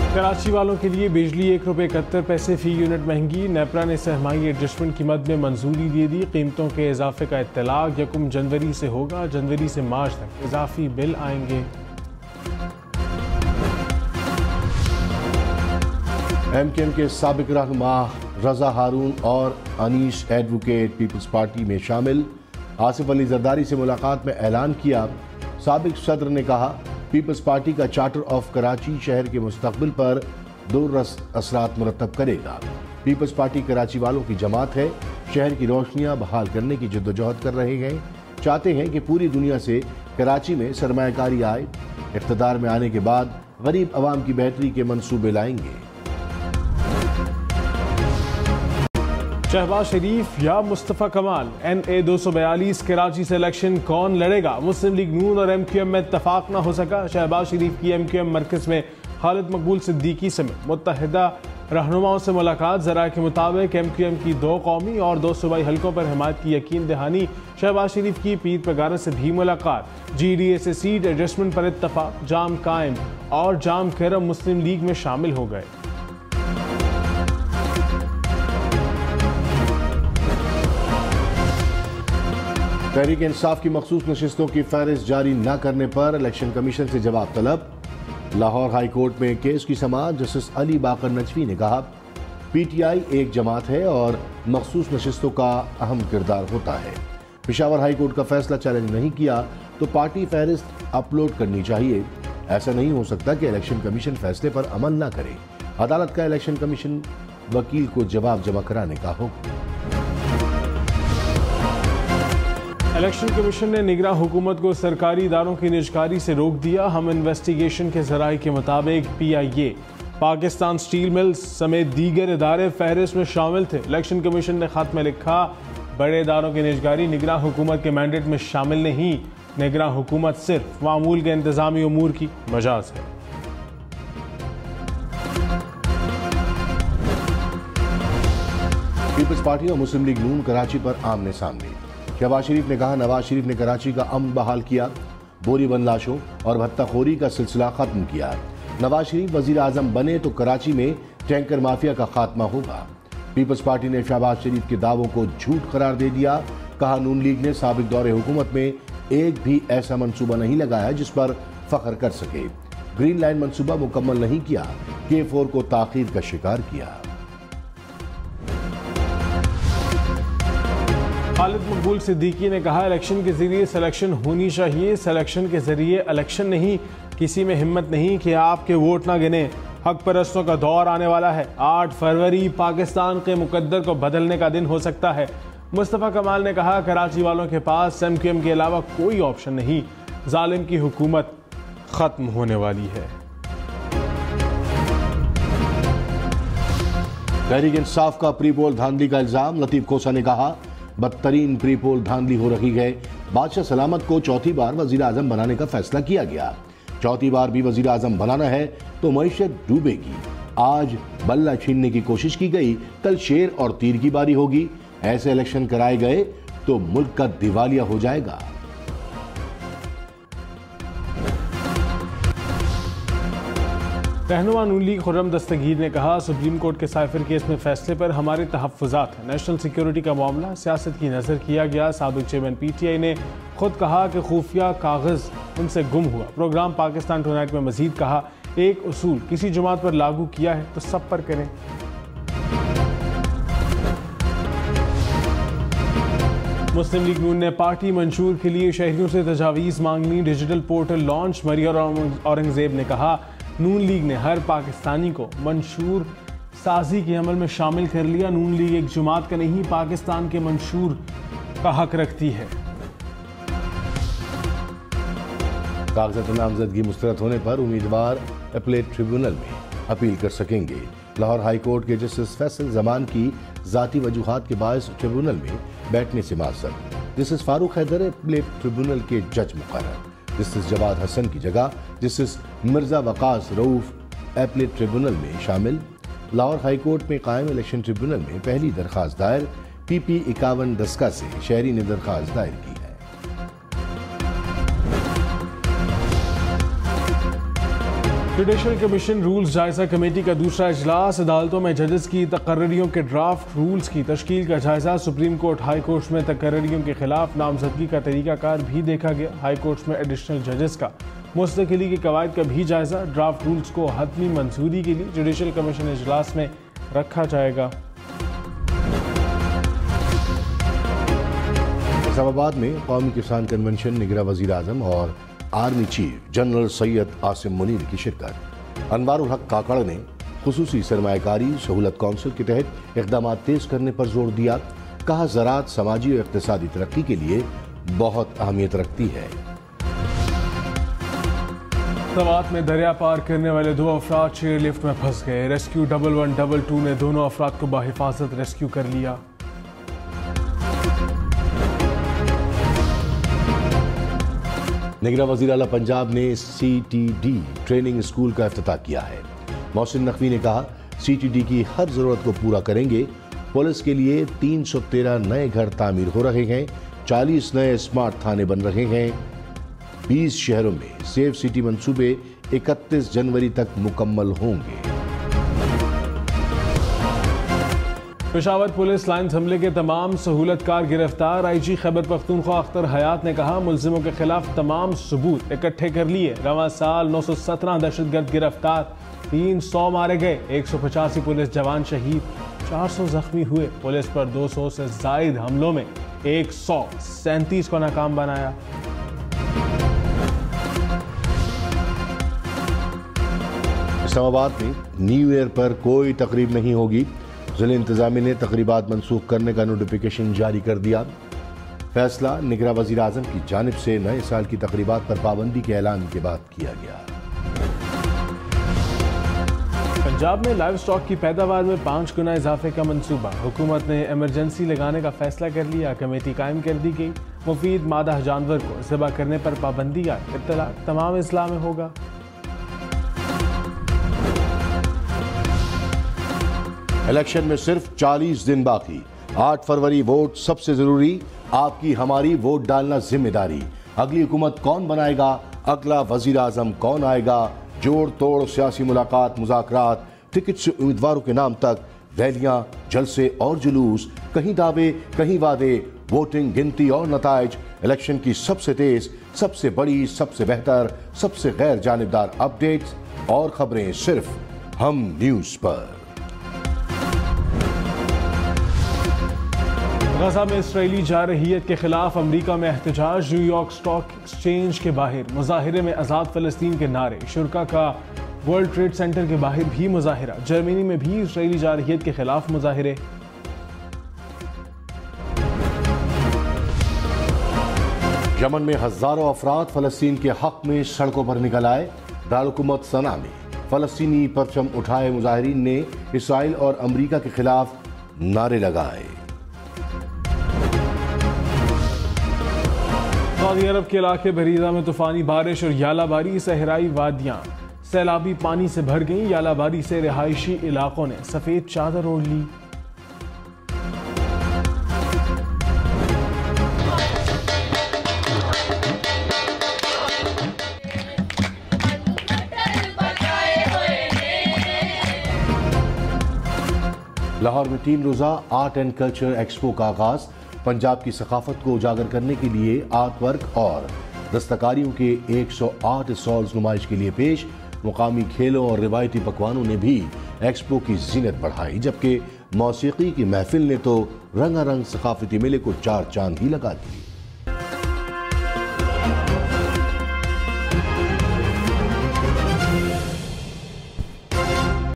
कराची वालों के लिए बिजली ₹1.71 फी यूनिट महंगी। नेपरा ने सहमाही एडजस्टमेंट की मद में मंजूरी दे दी। कीमतों के इजाफे का इत्तलाक 1 जनवरी से होगा। जनवरी से मार्च तक इजाफी बिल आएंगे। MKM के साबिक रहनुमा रजा हारून और अनीश एडवोकेट पीपल्स पार्टी में शामिल। आसिफ अली जरदारी से मुलाकात में ऐलान किया। साबिक सदर ने कहा, पीपल्स पार्टी का चार्टर ऑफ कराची शहर के मुस्तकबिल पर दूररस असरात मुरतब करेगा। पीपल्स पार्टी कराची वालों की जमात है। शहर की रोशनियां बहाल करने की जद्दोजहद कर रहे हैं। चाहते हैं कि पूरी दुनिया से कराची में सरमायाकारी आए। इख्तिदार में आने के बाद गरीब आवाम की बेहतरी के मंसूबे लाएंगे। शहबाज शरीफ या मुस्तफ़ा कमाल, NA 242 कराची से इलेक्शन कौन लड़ेगा? मुस्लिम लीग नून और MQM में इत्तफाक न हो सका। शहबाज शरीफ की MQM मरकज में खालिद मकबूल सिद्दीकी समेत मुत्तहिदा रहनुमाओं से मुलाकात। ज़राए के मुताबिक MQM की 2 कौमी और 2 सूबाई हलकों पर हिमायत की यकीन दहानी। शहबाज शरीफ की पीर पगार से भी मुलाकात। GDA से सीट एडजस्टमेंट पर इत्तफाक। जाम कायम और जाम करम मुस्लिम लीग में शामिल हो गए। तहरीक इंसाफ की मखसूस नशिस्तों की फहरिस्त जारी न करने पर इलेक्शन कमीशन से जवाब तलब। लाहौर हाई कोर्ट में केस की समाअत जस्टिस अली बाकर नजवी ने कहा, PTI एक जमात है और मखसूस नशिस्तों का अहम किरदार होता है। पेशावर हाई कोर्ट का फैसला चैलेंज नहीं किया तो पार्टी फहरिस्त अपलोड करनी चाहिए। ऐसा नहीं हो सकता कि इलेक्शन कमीशन फैसले पर अमल न करे। अदालत का इलेक्शन कमीशन वकील को जवाब जमा कराने का हुक्म। इलेक्शन कमीशन ने निगरान हुकूमत को सरकारी इदारों की निजकारी से रोक दिया। हम इन्वेस्टिगेशन के ज़राए के मुताबिक PIA, पाकिस्तान स्टील मिल्स समेत दीगर इदारे फहरिस्त में शामिल थे। इलेक्शन कमीशन ने खत में लिखा, बड़े इदारों की निजकारी निगरान हुकूमत के मैंडेट में शामिल नहीं। निगरान हुकूमत सिर्फ मामूल के इंतजामी उमूर की मजाज है। पीपल्स पार्टी और मुस्लिम लीग नून कराची पर आमने सामने। शहबाज शरीफ ने कहा, नवाज शरीफ ने कराची का अमन बहाल किया, बोरीबंद लाशों और भत्ताखोरी का सिलसिला खत्म किया। नवाज शरीफ वजीर आजम बने तो कराची में टैंकर माफिया का खात्मा होगा। पीपल्स पार्टी ने शहबाज शरीफ के दावों को झूठ करार दे दिया। कहा, नून लीग ने साबिक दौरे हुकूमत में एक भी ऐसा मंसूबा नहीं लगाया जिस पर फख्र कर सके। ग्रीन लाइन मंसूबा मुकम्मल नहीं किया। K4 को ताखीर का शिकार किया। खालिद मकबूल सिद्दीकी ने कहा, इलेक्शन के जरिए सिलेक्शन होनी चाहिए। सिलेक्शन के जरिए इलेक्शन नहीं। किसी में हिम्मत नहीं कि आपके वोट ना गिने। हक परस्तों का दौर आने वाला है। 8 फरवरी पाकिस्तान के मुकद्दर को बदलने का दिन हो सकता है। मुस्तफ़ा कमाल ने कहा, कराची वालों के पास MQM के अलावा कोई ऑप्शन नहीं। जालिम की हुकूमत खत्म होने वाली है। तहरीक इंसाफ का प्री पोल धांधली का इल्जाम। लतीफ खोसा ने कहा, बदतरीन प्री पोल धांधली हो रही है। बादशाह सलामत को चौथी बार वजीर आजम बनाने का फैसला किया गया। चौथी बार भी वजीर आजम बनाना है तो मईशत डूबेगी। आज बल्ला छीनने की कोशिश की गई, कल शेर और तीर की बारी होगी। ऐसे इलेक्शन कराए गए तो मुल्क का दिवालिया हो जाएगा। रहनुमा नून लीग खुर्रम दस्तगीर ने कहा, सुप्रीम कोर्ट के साइफर केस में फैसले पर हमारे तहफ़्फ़ुज़ात हैं। नेशनल सिक्योरिटी का मामला सियासत की नज़र किया गया। साबिक चेयरमैन PTI ने खुद कहा कि खुफिया कागज़ उनसे गुम हुआ। प्रोग्राम पाकिस्तान टुनाइट में मजीद कहा, एक उसूल किसी जमात पर लागू किया है तो सब पर करें। मुस्लिम लीग नून ने पार्टी मंशूर के लिए शहरियों से तजावीज़ मांग ली। Digital portal launch. Maryam Aurangzeb ने कहा, नून लीग ने हर पाकिस्तानी को मंशूर साजी के अमल में शामिल कर लिया। नून लीग एक जमात का नहीं, पाकिस्तान के मंशूर का हक रखती है। कागजात नामजदगी मुस्तरद होने पर उम्मीदवार अपीलेट ट्रिब्यूनल में अपील कर सकेंगे। लाहौर हाई कोर्ट के जस्टिस फैसल जमान की जाती वजूहात के बायस ट्रिब्यूनल में बैठने से माजरत। Justice Farooq Haider appellate tribunal के जज मुकर्रर। जस्टिस जवाद हसन की जगह justice Mirza Waqas Rauf appellate tribunal में शामिल। लाहौर हाई कोर्ट में कायम इलेक्शन ट्रिब्यूनल में पहली दरखास्त दायर। PP 51 दस्का से शहरी ने दरखास्त दायर की है। जुडिशल कमीशन रूल्स जायजा कमेटी का दूसरा इजलास। अदालतों में जजेस की तकर्रियों के ड्राफ्ट रूल्स की तश्कील का जायजा। सुप्रीम कोर्ट हाई कोर्ट में तकर्रियों के खिलाफ नामजदगी का तरीकाकार भी देखा गया। हाई कोर्ट में एडिशनल जजेस का मुस्तकिली के कवायद का भी जायजा। ड्राफ्ट रूल्स को हतमी मंजूरी के लिए जुडिशल कमीशन इजलास में रखा जाएगा। इस्लामाबाद में कौमी किसान कन्वेंशन निगरां वज़ीर आज़म और army chief general Syed Asim Munir की शिरकत। अनवारुल हक काकड़ ने खुसूसी सरमायाकारी सहूलत कौंसिल के तहत इक़दाम तेज करने पर जोर दिया। कहा ज़राअत समाजी और इक़्तिसादी तरक्की के लिए बहुत अहमियत रखती है। सवात में दरिया पार करने वाले 2 अफराद चेयर लिफ्ट में फंस गए। रेस्क्यू 1122 ने दोनों अफराद को बाहिफाजत रेस्क्यू कर लिया। निगरां वज़ीर आला पंजाब ने CTD ट्रेनिंग स्कूल का इफ्तिताह किया है। मोहसिन नकवी ने कहा CTD की हर ज़रूरत को पूरा करेंगे। पुलिस के लिए 313 नए घर तामीर हो रहे हैं। 40 नए स्मार्ट थाने बन रहे हैं। 20 शहरों में सेफ सिटी मंसूबे 31 जनवरी तक मुकम्मल होंगे। पेशावर पुलिस लाइन्स हमले के तमाम सहूलतकार गिरफ्तार। IG खैबर पख्तूनख्वा अख्तर हयात ने कहा मुलजिमों के खिलाफ तमाम सबूत इकट्ठे कर लिए। रवां साल 917 दहशतगर्द गिरफ्तार, 300 मारे गए, 185 पुलिस जवान शहीद, 400 जख्मी हुए। पुलिस पर 200 से जायद हमलों में 137 को नाकाम बनाया। इस्लामाबाद में न्यू ईयर पर कोई तकरीब नहीं होगी। ज़िला इंतज़ामिया ने तकरीबात मनसूख करने का नोटिफिकेशन जारी कर दिया। फैसला निगरां वज़ीर आज़म की जानिब से नए साल की तकरीबात पर पाबंदी के ऐलान के बाद किया गया। पंजाब में लाइव स्टॉक की पैदावार में 5 गुना इजाफे का मंसूबा। हुकूमत ने एमरजेंसी लगाने का फैसला कर लिया। कमेटी कायम कर दी गई। मुफीद मादा जानवर को ज़िबा करने पर पाबंदी आई। इत्तला तमाम इस्लाह में होगा। इलेक्शन में सिर्फ 40 दिन बाकी। 8 फरवरी वोट सबसे जरूरी। आपकी हमारी वोट डालना जिम्मेदारी। अगली हुकूमत कौन बनाएगा, अगला वजीर आजम कौन आएगा, जोड़ तोड़ सियासी मुलाकात मुज़ाकरात, टिकट से उम्मीदवारों के नाम तक, रैलियां, जलसे और जुलूस, कहीं दावे कहीं वादे, वोटिंग, गिनती और नताइज। इलेक्शन की सबसे तेज, सबसे बड़ी, सबसे बेहतर, सबसे गैर जानिबदार अपडेट्स और खबरें सिर्फ हम न्यूज़ पर। गजा में इसराइली जारहियत के खिलाफ अमरीका में एहतजाज। न्यूयॉर्क स्टॉक एक्सचेंज के बाहर मुजाहिरे में आज़ाद फ़लस्तीन के नारे। शुरका का वर्ल्ड ट्रेड सेंटर के बाहर भी मुजाहिरा। जर्मनी में भी इसराइली जारहियत के खिलाफ मुजाहिरे। यमन में हजारों अफराद फ़लस्तीन के हक में सड़कों पर निकल आए। दारुल-हुकूमत सना में फ़लस्तीनी परचम उठाए मुजाहिरीन ने इसराइल और अमरीका के खिलाफ नारे लगाए। सऊदी अरब के इलाके बरीजा में तूफानी बारिश और यालाबारी। सहराई वादियां सैलाबी पानी से भर गईं। यालाबारी से रिहायशी इलाकों ने सफेद चादर ओढ़ ली। लाहौर में 3 रोज़ा आर्ट एंड कल्चर एक्सपो का आगाज। पंजाब की सकाफत को उजागर करने के लिए आर्ट वर्क और दस्तकारियों के 108 स्टॉल्स नुमाइश के लिए पेश। मुकामी खेलों और रिवायती पकवानों ने भी एक्सपो की जीनत बढ़ाई, जबकि मौसीकी की महफिल ने तो रंगारंग सकाफती मेले को 4 चांद ही लगा दी।